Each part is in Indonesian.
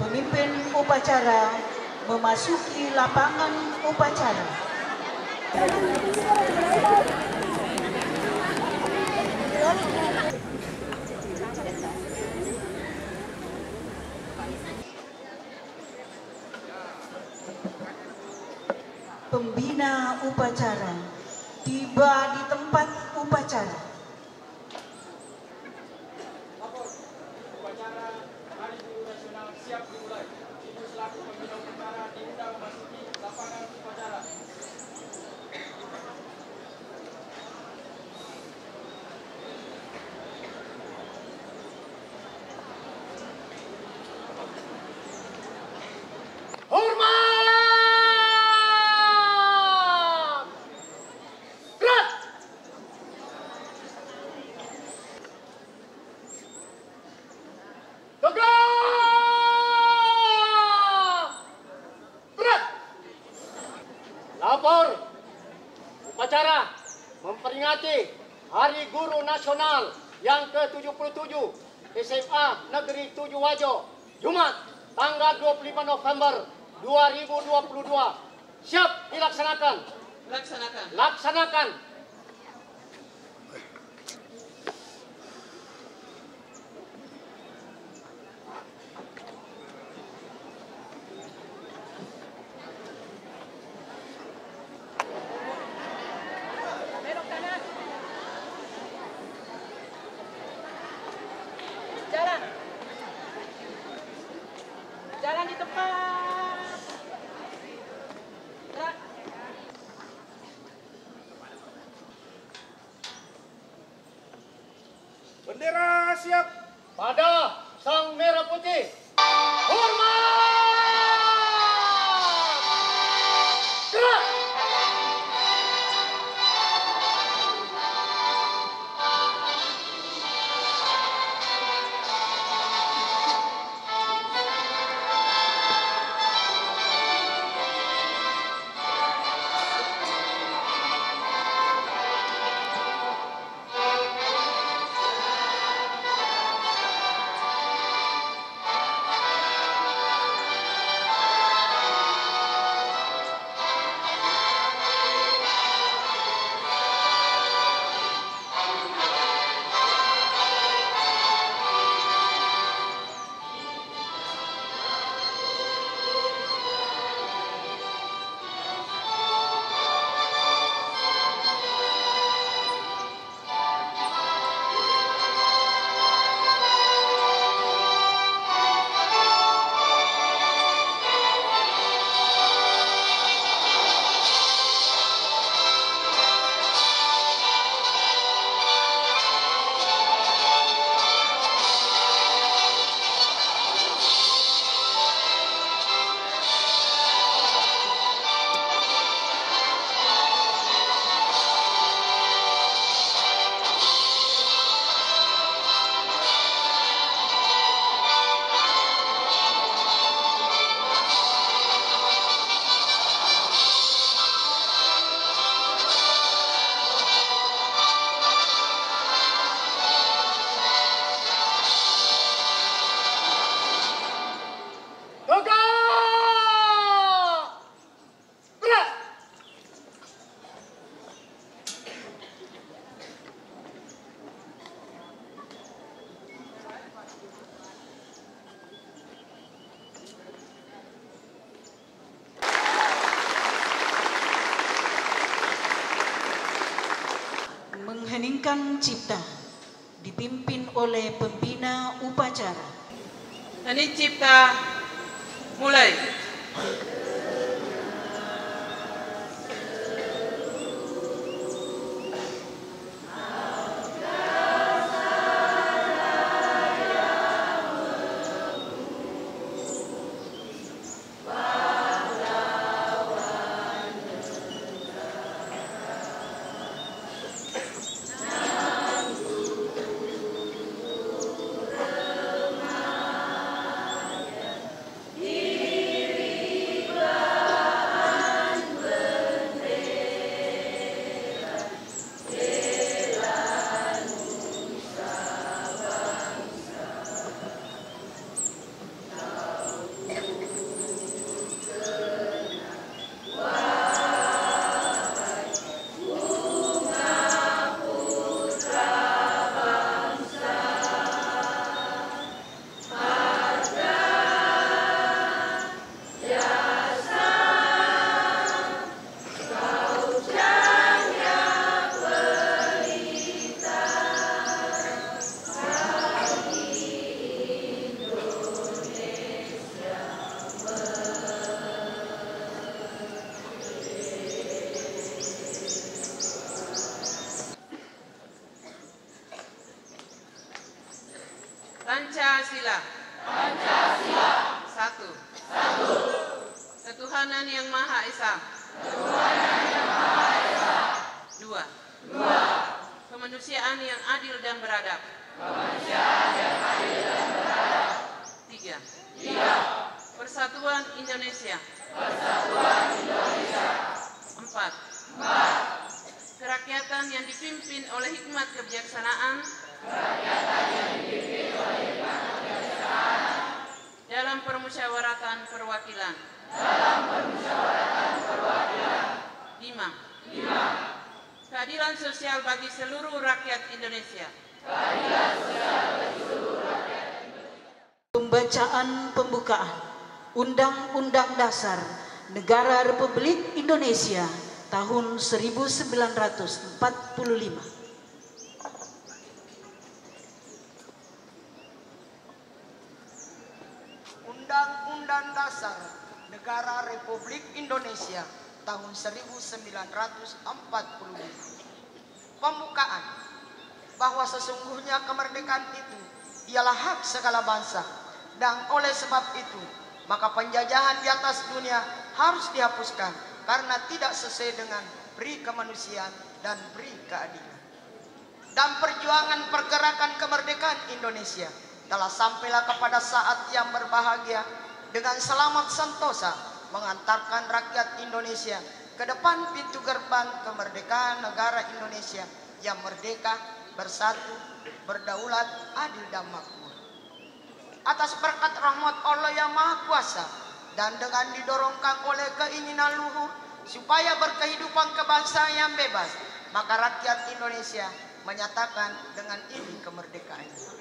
Pemimpin upacara memasuki lapangan upacara. Pembina upacara tiba di tempat upacara. Upacara Hari Guru Nasional siap dimulai. Ibu selaku pembina upacara diundang memasuki lapangan upacara. Lapor, upacara memperingati Hari Guru Nasional yang ke-77 SMA Negeri 7 Wajo, Jumat, tanggal 25 November 2022. Siap dilaksanakan. Laksanakan. Jalan di tempat. Bendera siap. Pada sang merah putih. Hormat! Gerak! Mengheningkan cipta dipimpin oleh pembina upacara. Hening cipta. Mulai. Diri Satu. Ketuhanan yang Maha Esa. Dua. Kemanusiaan yang adil dan beradab. Tiga. Persatuan Indonesia. Empat. Kerakyatan yang dipimpin oleh hikmat kebijaksanaan dalam permusyawaratan perwakilan. Lima. Keadilan sosial bagi seluruh rakyat Indonesia. Pembacaan pembukaan Undang-Undang Dasar Negara Republik Indonesia tahun 1945. Undang-Undang Dasar Negara Republik Indonesia tahun 1945. Pembukaan bahwa sesungguhnya kemerdekaan itu ialah hak segala bangsa, dan oleh sebab itu maka penjajahan di atas dunia harus dihapuskan karena tidak sesuai dengan peri kemanusiaan dan peri keadilan. Dan perjuangan pergerakan kemerdekaan Indonesia telah sampailah kepada saat yang berbahagia dengan selamat sentosa mengantarkan rakyat Indonesia ke depan pintu gerbang kemerdekaan negara Indonesia yang merdeka, bersatu, berdaulat, adil dan makmur. Atas berkat rahmat Allah yang Maha Kuasa dan dengan didorongkan oleh keinginan luhur supaya berkehidupan kebangsaan yang bebas, maka rakyat Indonesia menyatakan dengan ini kemerdekaannya.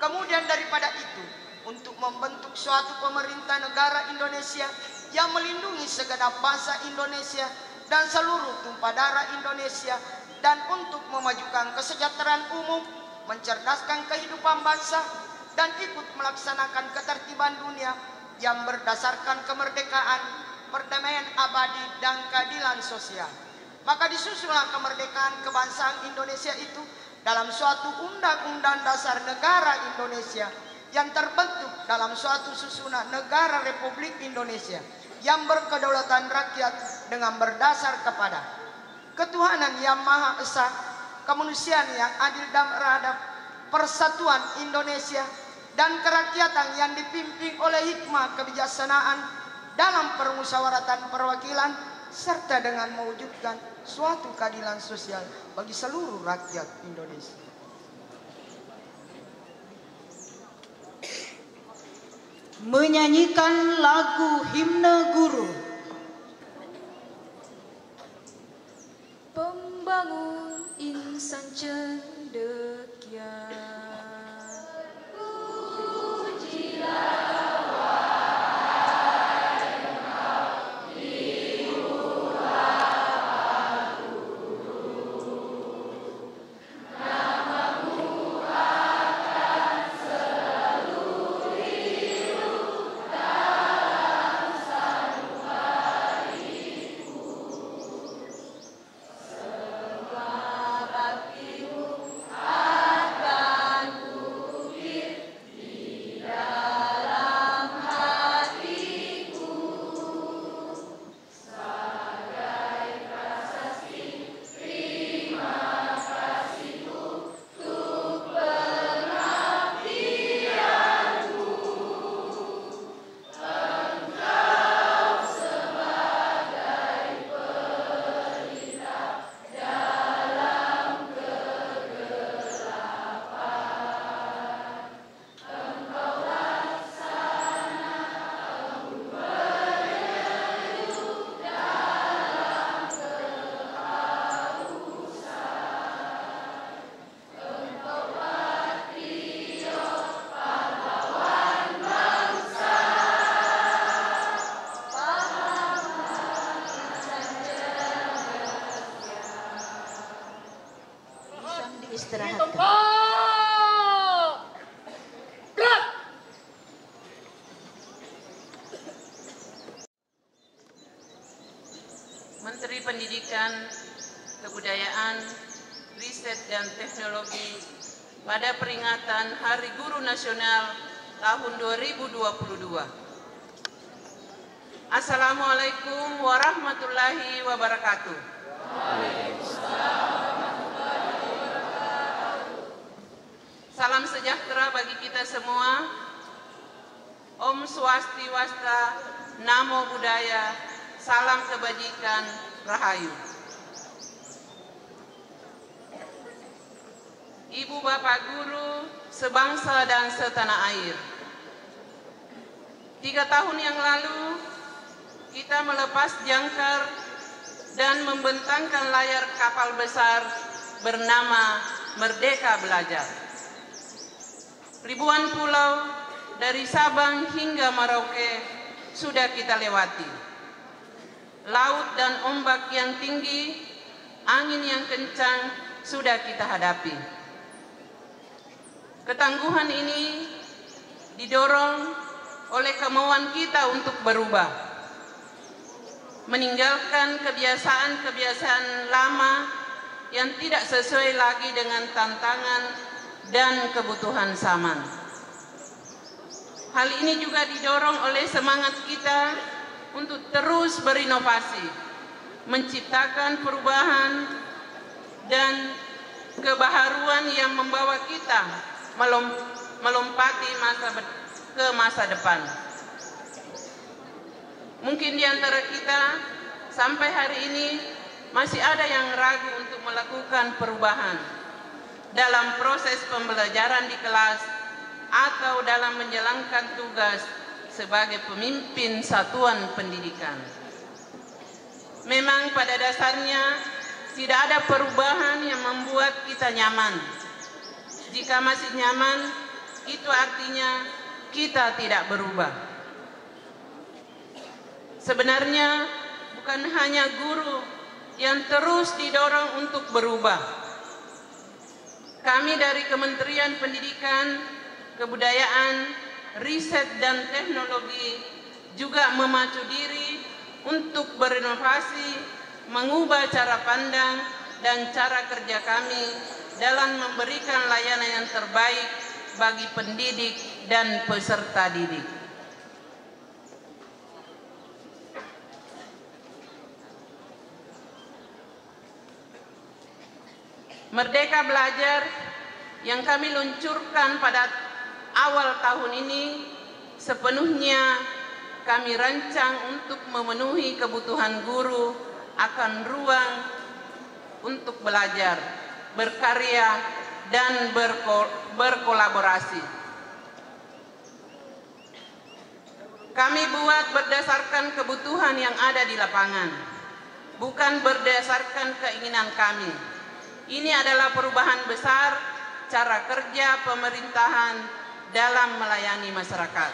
Kemudian daripada itu, untuk membentuk suatu pemerintah negara Indonesia yang melindungi segenap bangsa Indonesia dan seluruh tumpah darah Indonesia, dan untuk memajukan kesejahteraan umum, mencerdaskan kehidupan bangsa, dan ikut melaksanakan ketertiban dunia yang berdasarkan kemerdekaan, perdamaian abadi, dan keadilan sosial. Maka disusunlah kemerdekaan kebangsaan Indonesia itu dalam suatu Undang-Undang Dasar Negara Indonesia yang terbentuk dalam suatu susunan Negara Republik Indonesia yang berkedaulatan rakyat dengan berdasar kepada ketuhanan yang Maha Esa, kemanusiaan yang adil dan beradab, persatuan Indonesia, dan kerakyatan yang dipimpin oleh hikmah kebijaksanaan dalam permusyawaratan perwakilan, serta dengan mewujudkan suatu keadilan sosial bagi seluruh rakyat Indonesia. Menyanyikan lagu himne guru. Pembangun insan cendekia. Istirahatkan. Menteri Pendidikan, Kebudayaan, Riset dan Teknologi pada peringatan Hari Guru Nasional tahun 2022. Assalamualaikum warahmatullahi wabarakatuh. Salam sejahtera bagi kita semua. Om Swastiwasta, Namo Buddhaya, salam kebajikan, Rahayu. Ibu Bapak Guru sebangsa dan setanah air. 3 tahun yang lalu kita melepas jangkar dan membentangkan layar kapal besar bernama Merdeka Belajar. Ribuan pulau dari Sabang hingga Merauke sudah kita lewati. Laut dan ombak yang tinggi, angin yang kencang sudah kita hadapi. Ketangguhan ini didorong oleh kemauan kita untuk berubah, meninggalkan kebiasaan-kebiasaan lama yang tidak sesuai lagi dengan tantangan dan kebutuhan zaman. Hal ini juga didorong oleh semangat kita untuk terus berinovasi, menciptakan perubahan dan kebaharuan yang membawa kita melompati ke masa depan. Mungkin di antara kita sampai hari ini masih ada yang ragu untuk melakukan perubahan dalam proses pembelajaran di kelas atau dalam menjalankan tugas sebagai pemimpin satuan pendidikan. Memang pada dasarnya tidak ada perubahan yang membuat kita nyaman. Jika masih nyaman, itu artinya kita tidak berubah. Sebenarnya bukan hanya guru yang terus didorong untuk berubah. Kami dari Kementerian Pendidikan, Kebudayaan, Riset dan Teknologi juga memacu diri untuk berinovasi, mengubah cara pandang dan cara kerja kami dalam memberikan layanan yang terbaik bagi pendidik dan peserta didik. Merdeka Belajar yang kami luncurkan pada awal tahun ini sepenuhnya kami rancang untuk memenuhi kebutuhan guru akan ruang untuk belajar, berkarya, dan berkolaborasi. Kami buat berdasarkan kebutuhan yang ada di lapangan, bukan berdasarkan keinginan kami. Ini adalah perubahan besar cara kerja pemerintahan dalam melayani masyarakat.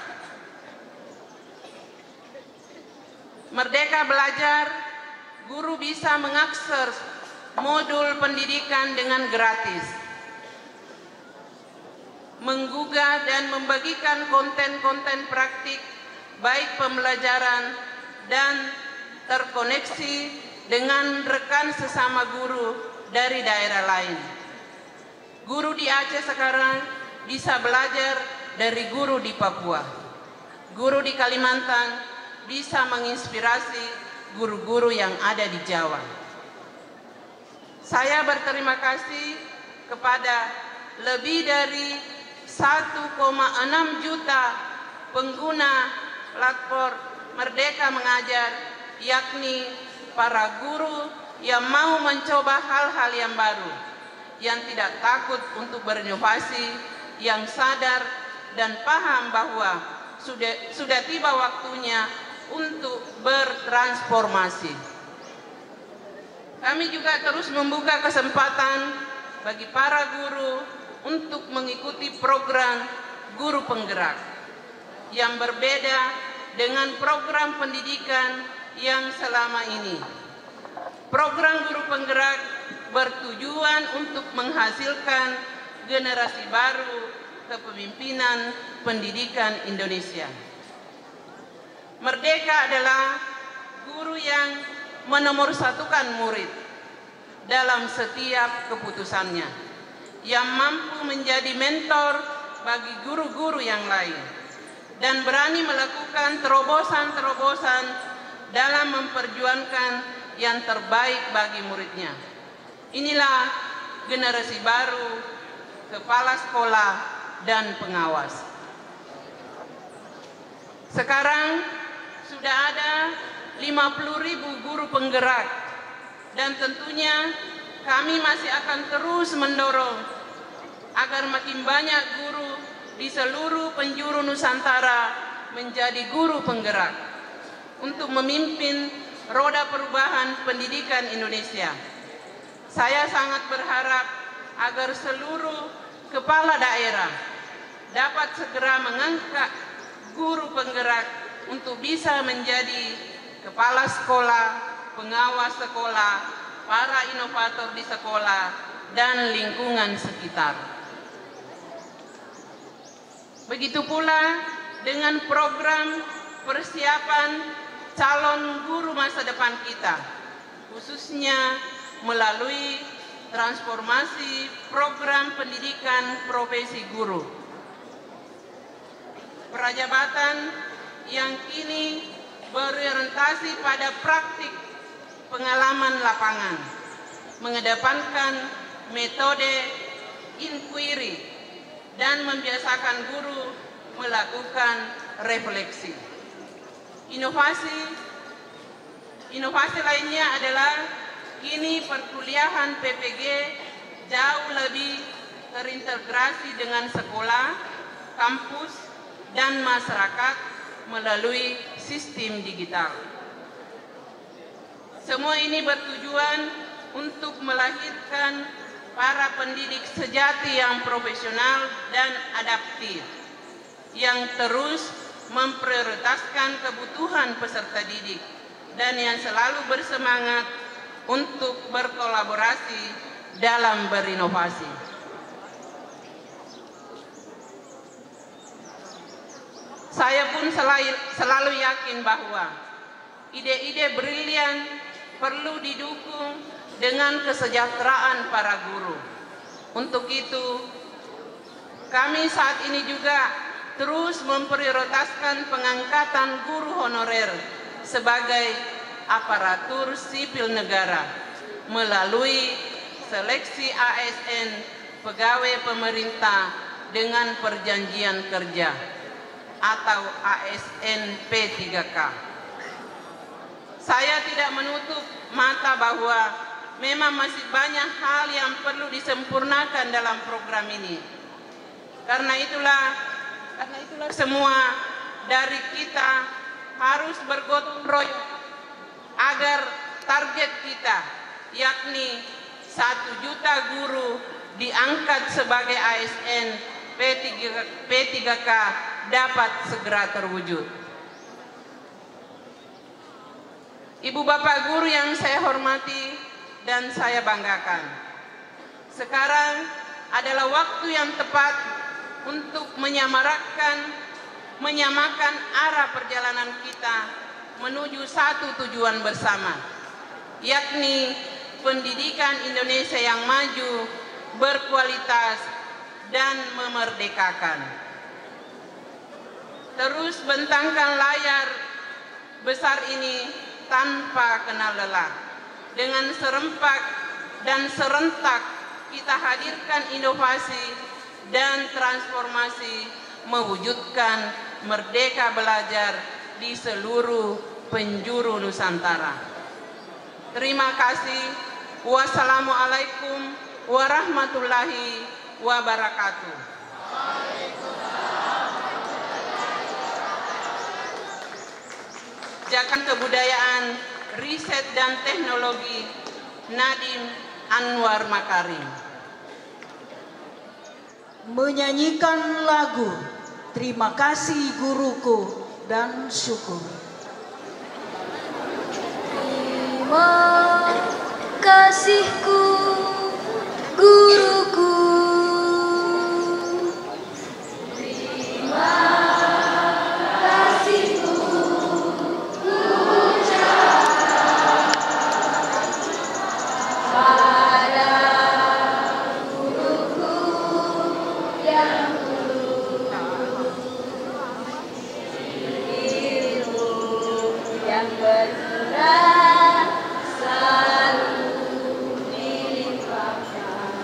Merdeka Belajar, guru bisa mengakses modul pendidikan dengan gratis, menggugah dan membagikan konten-konten praktik baik pembelajaran dan terkoneksi dengan rekan sesama guru dari daerah lain. Guru di Aceh sekarang bisa belajar dari guru di Papua. Guru di Kalimantan bisa menginspirasi guru-guru yang ada di Jawa. Saya berterima kasih kepada lebih dari 1,6 juta pengguna platform Merdeka Mengajar, yakni para guru yang mau mencoba hal-hal yang baru, yang tidak takut untuk berinovasi, yang sadar dan paham bahwa sudah tiba waktunya untuk bertransformasi. Kami juga terus membuka kesempatan bagi para guru untuk mengikuti program guru penggerak yang berbeda dengan program pendidikan yang selama ini. Program guru penggerak bertujuan untuk menghasilkan generasi baru kepemimpinan pendidikan Indonesia. Merdeka adalah guru yang menomorsatukan murid dalam setiap keputusannya, yang mampu menjadi mentor bagi guru-guru yang lain, dan berani melakukan terobosan-terobosan dalam memperjuangkan yang terbaik bagi muridnya. Inilah generasi baru, kepala sekolah, dan pengawas. Sekarang sudah ada 50.000 guru penggerak, dan tentunya kami masih akan terus mendorong agar makin banyak guru di seluruh penjuru Nusantara menjadi guru penggerak untuk memimpin roda perubahan pendidikan Indonesia. Saya sangat berharap agar seluruh kepala daerah dapat segera mengangkat guru penggerak untuk bisa menjadi kepala sekolah, pengawas sekolah, para inovator di sekolah, dan lingkungan sekitar. Begitu pula dengan program persiapan calon guru masa depan kita, khususnya melalui transformasi program pendidikan profesi guru. Prajabatan yang kini berorientasi pada praktik pengalaman lapangan, mengedepankan metode inquiry, dan membiasakan guru melakukan refleksi. Inovasi lainnya adalah kini perkuliahan PPG jauh lebih terintegrasi dengan sekolah, kampus, dan masyarakat melalui sistem digital. Semua ini bertujuan untuk melahirkan para pendidik sejati yang profesional dan adaptif, yang terus memprioritaskan kebutuhan peserta didik dan yang selalu bersemangat untuk berkolaborasi dalam berinovasi. Saya pun selalu yakin bahwa ide-ide brilian perlu didukung dengan kesejahteraan para guru. Untuk itu, kami saat ini juga terus memprioritaskan pengangkatan guru honorer sebagai aparatur sipil negara melalui seleksi ASN pegawai pemerintah dengan perjanjian kerja atau ASN P3K. Saya tidak menutup mata bahwa memang masih banyak hal yang perlu disempurnakan dalam program ini. Karena itulah semua dari kita harus bergotong royong agar target kita, yakni 1 juta guru diangkat sebagai ASN P3K dapat segera terwujud. Ibu bapak guru yang saya hormati dan saya banggakan, sekarang adalah waktu yang tepat untuk menyamakan arah perjalanan kita menuju satu tujuan bersama, yakni pendidikan Indonesia yang maju, berkualitas, dan memerdekakan. Terus bentangkan layar besar ini tanpa kenal lelah. Dengan serempak dan serentak kita hadirkan inovasi dan transformasi mewujudkan merdeka belajar di seluruh penjuru Nusantara. Terima kasih. Wassalamualaikum warahmatullahi wabarakatuh. Jakan Kebudayaan, Riset dan Teknologi Nadiem Anwar Makarim menyanyikan lagu Terima Kasih Guruku dan Syukur. Terima kasihku guruku, terima kasihku ucapkan pada guruku yang dulu. dan selalu dilimpahkan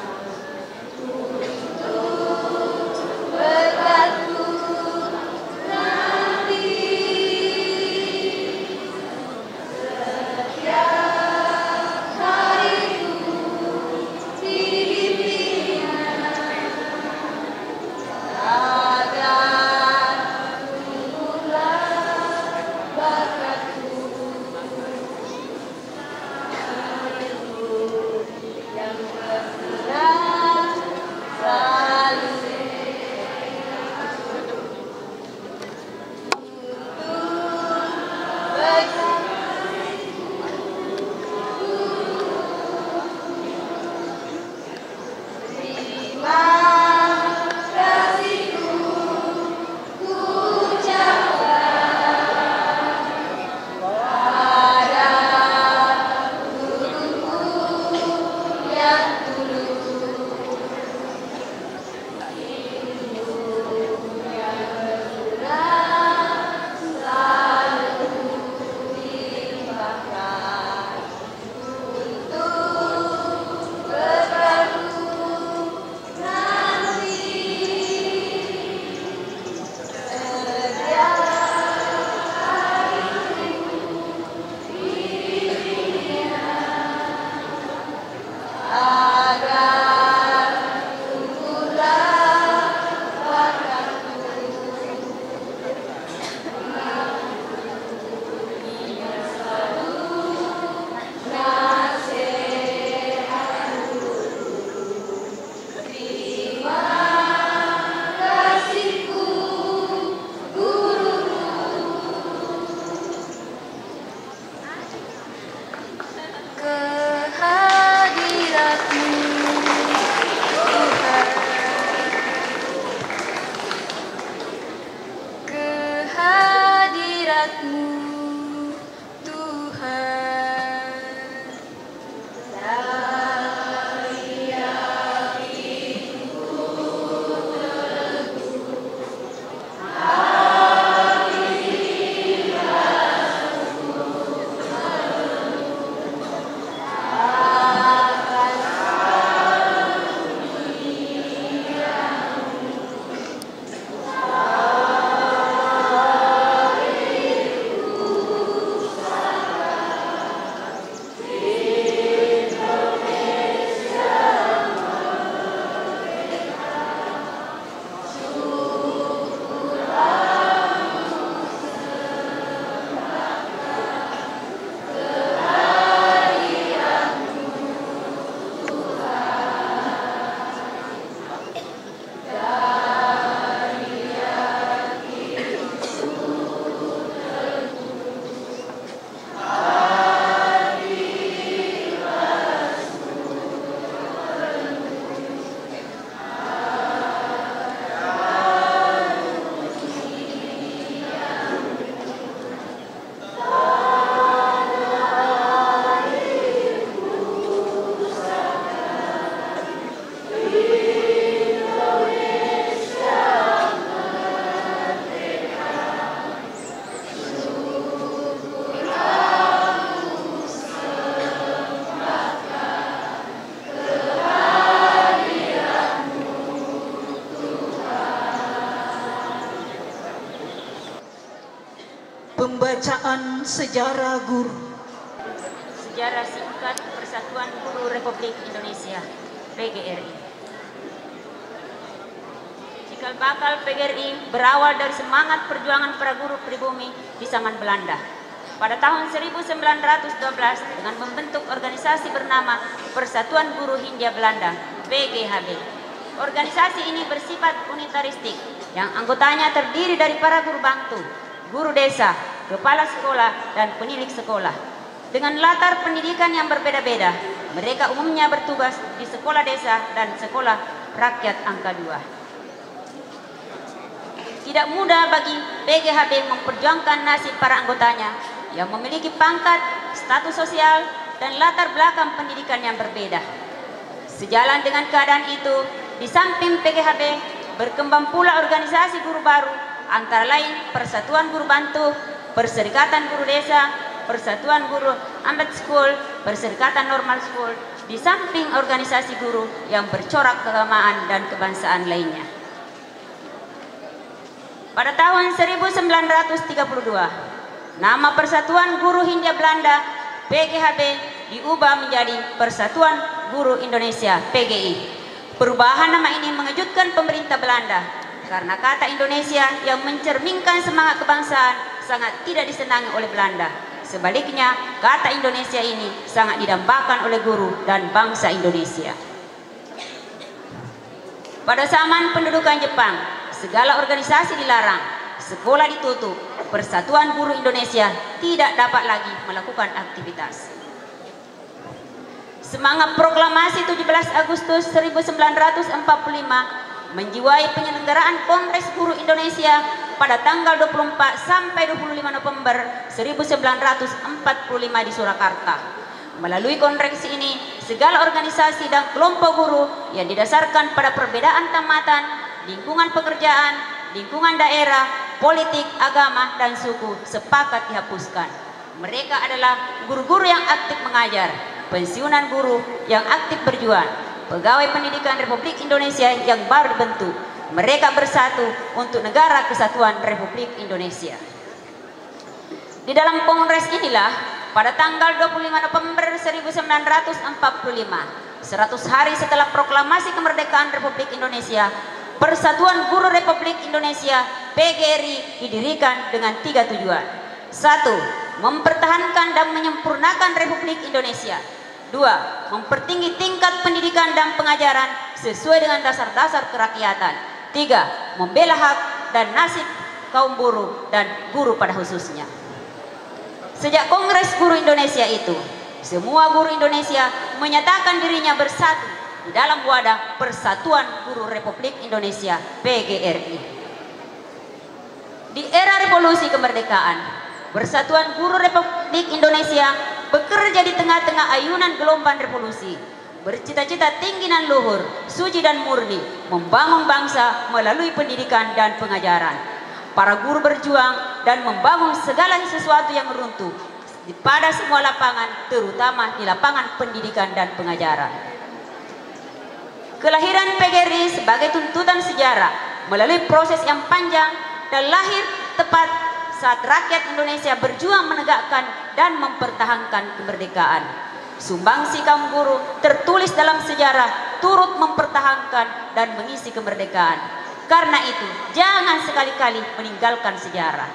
untuk berkatku nanti. Setiap hariku dibimbingnya agar tumbuhlah bakatku yang bergerak selalu terima kasihku ku ucapkan pada guruku yang tulus, ilmu yang bergerak selalu dilimpahkan untuk berkatku nanti. Setiap agar tumbuhlah bakatku yang selalu nasihatku. Terima kasihku guruku. Kehadiratmu Tuhan, kehadiratmu Tuhan, dari hatiku Pembacaan sejarah guru. Sejarah singkat Persatuan Guru Republik Indonesia (PGRI). Cikal bakal PGRI berawal dari semangat perjuangan para guru pribumi di zaman Belanda. Pada tahun 1912 dengan membentuk organisasi bernama Persatuan Guru Hindia Belanda (PGHB). Organisasi ini bersifat unitaristik yang anggotanya terdiri dari para guru bantu, guru desa, kepala sekolah, dan penilik sekolah. Dengan latar pendidikan yang berbeda-beda, mereka umumnya bertugas di sekolah desa dan sekolah rakyat angka 2. Tidak mudah bagi PGHB memperjuangkan nasib para anggotanya yang memiliki pangkat, status sosial, dan latar belakang pendidikan yang berbeda. Sejalan dengan keadaan itu, di samping PGHB berkembang pula organisasi guru baru, antara lain Persatuan Guru Bantu, Perserikatan Guru Desa, Persatuan Guru Amat School, Perserikatan Normal School, di samping organisasi guru yang bercorak keagamaan dan kebangsaan lainnya. Pada tahun 1932, nama Persatuan Guru Hindia Belanda PGHB diubah menjadi Persatuan Guru Indonesia PGI. Perubahan nama ini mengejutkan pemerintah Belanda karena kata Indonesia yang mencerminkan semangat kebangsaan sangat tidak disenangi oleh Belanda. Sebaliknya, kata Indonesia ini sangat didambakan oleh guru dan bangsa Indonesia. Pada zaman pendudukan Jepang, segala organisasi dilarang, sekolah ditutup, Persatuan Guru Indonesia tidak dapat lagi melakukan aktivitas. Semangat proklamasi 17 Agustus 1945 menjiwai penyelenggaraan Kongres Guru Indonesia pada tanggal 24 sampai 25 November 1945 di Surakarta. Melalui kongres ini, segala organisasi dan kelompok guru yang didasarkan pada perbedaan tamatan, lingkungan pekerjaan, lingkungan daerah, politik, agama, dan suku sepakat dihapuskan. Mereka adalah guru-guru yang aktif mengajar, pensiunan guru yang aktif berjuang, pegawai pendidikan Republik Indonesia yang baru dibentuk. Mereka bersatu untuk negara kesatuan Republik Indonesia. Di dalam kongres inilah, pada tanggal 25 November 1945, 100 hari setelah proklamasi kemerdekaan Republik Indonesia, Persatuan Guru Republik Indonesia PGRI didirikan dengan 3 tujuan. 1. Mempertahankan dan menyempurnakan Republik Indonesia. 2. Mempertinggi tingkat pendidikan dan pengajaran sesuai dengan dasar-dasar kerakyatan. 3. Membela hak dan nasib kaum buruh dan guru pada khususnya. Sejak Kongres Guru Indonesia itu, semua guru Indonesia menyatakan dirinya bersatu di dalam wadah Persatuan Guru Republik Indonesia PGRI. Di era revolusi kemerdekaan, Persatuan Guru Republik Indonesia bekerja di tengah-tengah ayunan gelombang revolusi, bercita-cita tinggi dan luhur, suci dan murni, membangun bangsa melalui pendidikan dan pengajaran. Para guru berjuang dan membangun segala sesuatu yang runtuh pada semua lapangan, terutama di lapangan pendidikan dan pengajaran. Kelahiran PGRI sebagai tuntutan sejarah melalui proses yang panjang dan lahir tepat saat rakyat Indonesia berjuang menegakkan dan mempertahankan kemerdekaan. Sumbangsi kaum guru tertulis dalam sejarah turut mempertahankan dan mengisi kemerdekaan. Karena itu, jangan sekali-kali meninggalkan sejarah.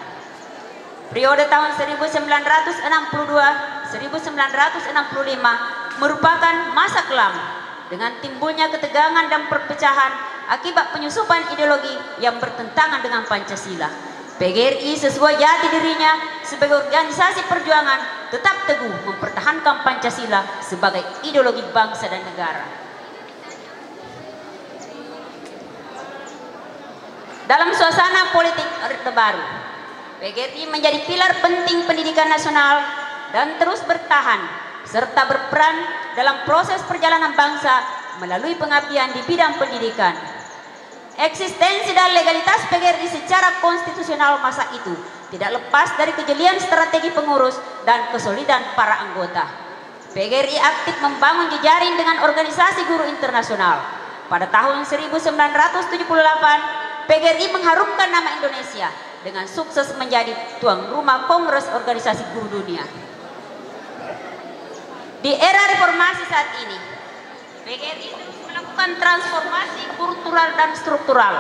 Periode tahun 1962-1965 merupakan masa kelam dengan timbulnya ketegangan dan perpecahan akibat penyusupan ideologi yang bertentangan dengan Pancasila. PGRI sesuai jati dirinya sebagai organisasi perjuangan tetap teguh mempertahankan Pancasila sebagai ideologi bangsa dan negara. Dalam suasana politik Orde Baru, PGRI menjadi pilar penting pendidikan nasional dan terus bertahan serta berperan dalam proses perjalanan bangsa melalui pengabdian di bidang pendidikan. Eksistensi dan legalitas PGRI secara konstitusional masa itu tidak lepas dari kejelian strategi pengurus dan kesolidan para anggota. PGRI aktif membangun jejaring dengan organisasi guru internasional. Pada tahun 1978, PGRI mengharumkan nama Indonesia dengan sukses menjadi tuan rumah Kongres Organisasi Guru Dunia. Di era reformasi saat ini, PGRI terus melakukan transformasi kultural dan struktural.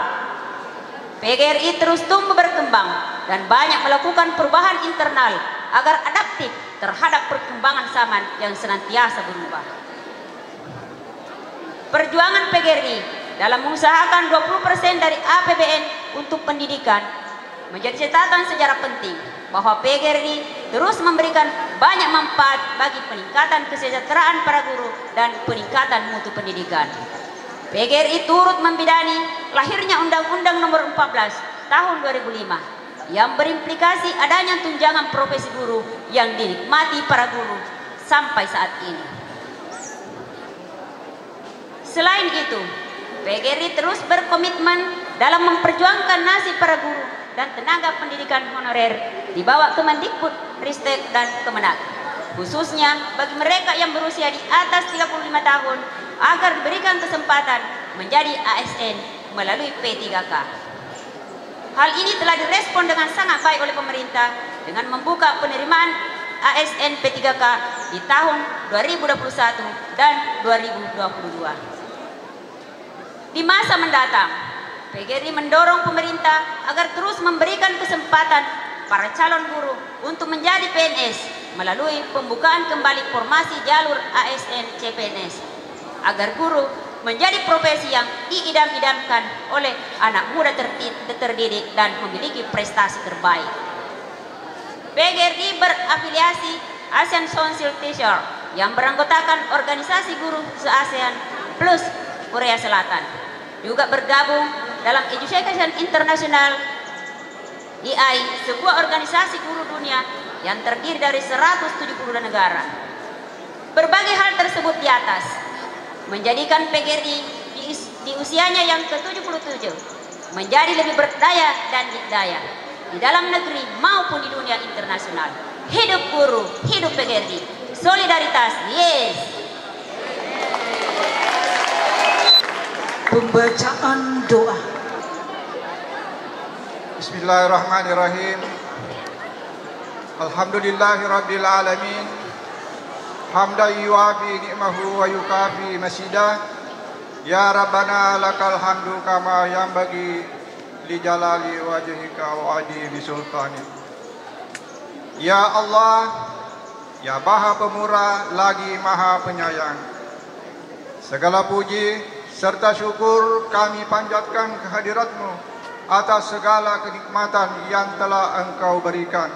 PGRI terus tumbuh berkembang dan banyak melakukan perubahan internal agar adaptif terhadap perkembangan zaman yang senantiasa berubah. Perjuangan PGRI dalam mengusahakan 20% dari APBN untuk pendidikan menjadi catatan sejarah penting bahwa PGRI terus memberikan banyak manfaat bagi peningkatan kesejahteraan para guru dan peningkatan mutu pendidikan. PGRI turut membidani lahirnya Undang-Undang Nomor 14 Tahun 2005 yang berimplikasi adanya tunjangan profesi guru yang dinikmati para guru sampai saat ini. Selain itu, PGRI terus berkomitmen dalam memperjuangkan nasib para guru dan tenaga pendidikan honorer di bawah Kemendikbud, Ristek, dan Kemenak. Khususnya bagi mereka yang berusia di atas 35 tahun agar diberikan kesempatan menjadi ASN melalui P3K. Hal ini telah direspon dengan sangat baik oleh pemerintah dengan membuka penerimaan ASN P3K di tahun 2021 dan 2022. Di masa mendatang, PGRI mendorong pemerintah agar terus memberikan kesempatan para calon guru untuk menjadi PNS melalui pembukaan kembali formasi jalur ASN CPNS agar guru menjadi profesi yang diidam-idamkan oleh anak muda terdidik dan memiliki prestasi terbaik. PGRI berafiliasi ASEAN Council Teacher yang beranggotakan organisasi guru se-ASEAN plus Korea Selatan, juga bergabung dalam Education International EI, sebuah organisasi guru dunia yang terdiri dari 172 negara. Berbagai hal tersebut di atas menjadikan PGRI di usianya yang ke-77 menjadi lebih berdaya dan dikdaya di dalam negeri maupun di dunia internasional. Hidup guru, hidup PGRI, solidaritas, yes. Pembacaan doa. Bismillahirrahmanirrahim. Alhamdulillahirabbil alamin. Hamdan yuafi ni'mahu wa yukafi masidah. Ya Rabbana lakal hamdu kama yanbaghi li jalali wajhika wa adimi sultani. Ya Allah, ya Maha Pemurah lagi Maha Penyayang. Segala puji serta syukur kami panjatkan kehadirat-Mu atas segala kenikmatan yang telah Engkau berikan.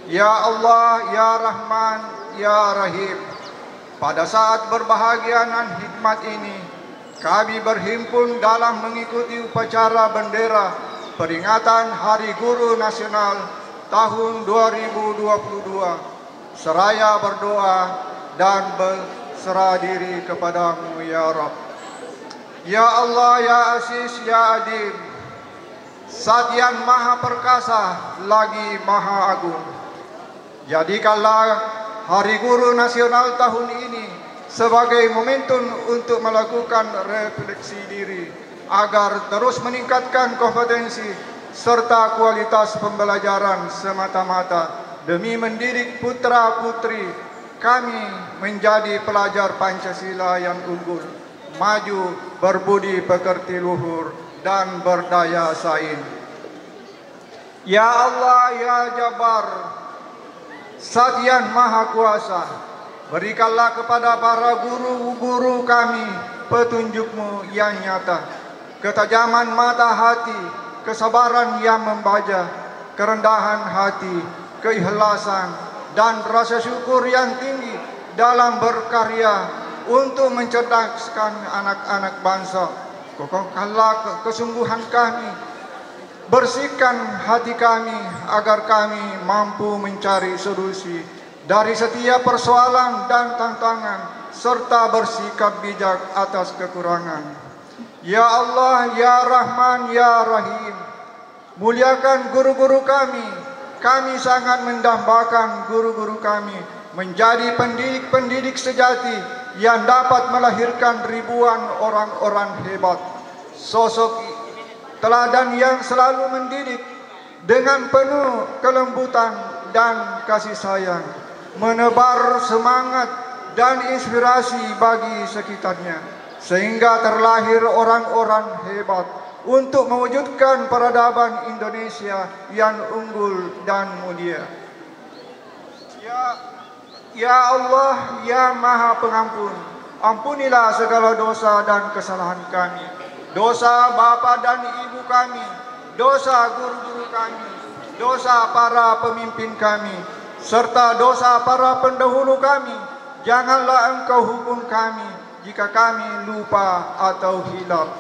Ya Allah, ya Rahman, ya Rahim, pada saat berbahagia dan hikmat ini, kami berhimpun dalam mengikuti upacara bendera peringatan Hari Guru Nasional tahun 2022, seraya berdoa dan berserah diri kepadamu ya Rabb. Ya Allah, ya Aziz, ya Adim, Zat yang Maha Perkasa lagi Maha Agung, jadikanlah Hari Guru Nasional tahun ini sebagai momentum untuk melakukan refleksi diri agar terus meningkatkan kompetensi serta kualitas pembelajaran semata-mata demi mendidik putra-putri kami menjadi pelajar Pancasila yang unggul, maju, berbudi pekerti luhur, dan berdaya saing. Ya Allah, ya Jabbar, Zat yang Maha Kuasa, berikanlah kepada para guru-guru kami petunjuk-Mu yang nyata, ketajaman mata hati, kesabaran yang membaja, kerendahan hati, keikhlasan, dan rasa syukur yang tinggi dalam berkarya untuk mencerdaskan anak-anak bangsa. Kokohkanlah kesungguhan kami, bersihkan hati kami agar kami mampu mencari solusi dari setiap persoalan dan tantangan serta bersikap bijak atas kekurangan. Ya Allah, ya Rahman, ya Rahim, muliakan guru-guru kami. Kami sangat mendambakan guru-guru kami menjadi pendidik-pendidik sejati yang dapat melahirkan ribuan orang-orang hebat, sosok teladan yang selalu mendidik dengan penuh kelembutan dan kasih sayang, menebar semangat dan inspirasi bagi sekitarnya, sehingga terlahir orang-orang hebat untuk mewujudkan peradaban Indonesia yang unggul dan mulia. Ya Allah, ya Maha Pengampun, ampunilah segala dosa dan kesalahan kami, dosa bapa dan ibu kami, dosa guru-guru kami, dosa para pemimpin kami, serta dosa para pendahulu kami. Janganlah Engkau hukum kami jika kami lupa atau hilaf.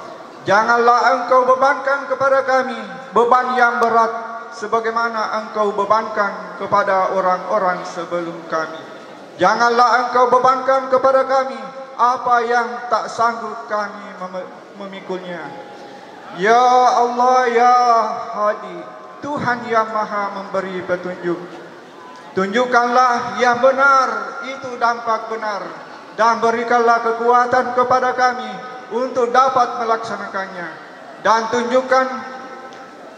Janganlah Engkau bebankan kepada kami beban yang berat sebagaimana Engkau bebankan kepada orang-orang sebelum kami. Janganlah Engkau bebankan kepada kami apa yang tak sanggup kami memikulnya. Ya Allah, Ya Hadi, Tuhan yang maha memberi petunjuk. Tunjukkanlah yang benar itu dampak benar, dan berikanlah kekuatan kepada kami untuk dapat melaksanakannya. Dan tunjukkan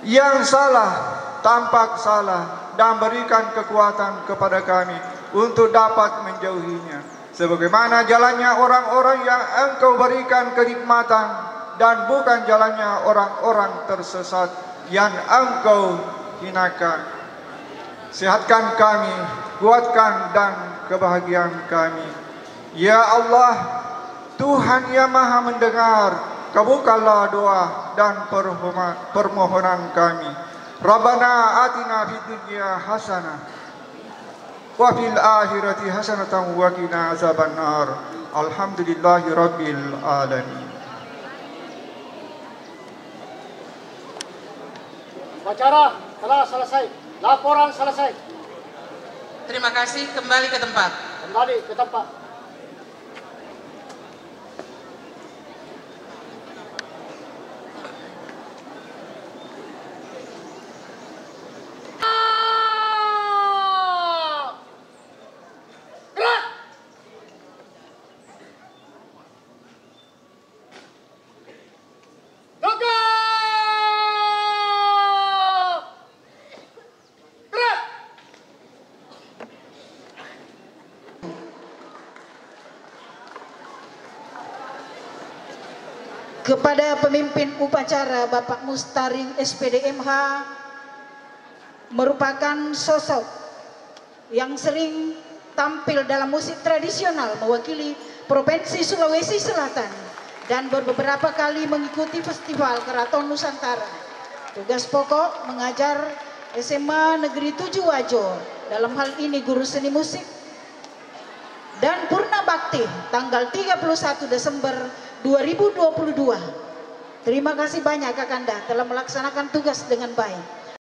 yang salah tampak salah, dan berikan kekuatan kepada kami untuk dapat menjauhinya. Sebagaimana jalannya orang-orang yang Engkau berikan kenikmatan, dan bukan jalannya orang-orang tersesat yang Engkau hinakan. Sehatkan kami, kuatkan dan kebahagiaan kami. Ya Allah, Tuhan yang maha mendengar, kabulkanlah doa dan permohonan kami. Rabbana atina fid dunya hasanah wa fil akhirati hasanatan wa qina azabannar. Alhamdulillahi rabbil alamin. Upacara telah selesai. Laporan selesai. Terima kasih, kembali ke tempat. Kembali ke tempat. Kepada pemimpin upacara Bapak Mustaring SPDMH, merupakan sosok yang sering tampil dalam musik tradisional mewakili Provinsi Sulawesi Selatan dan beberapa kali mengikuti Festival Keraton Nusantara. Tugas pokok mengajar SMA Negeri 7 Wajo, dalam hal ini guru seni musik, dan Purna Bakti tanggal 31 Desember 2022. Terima kasih banyak Kakanda telah melaksanakan tugas dengan baik.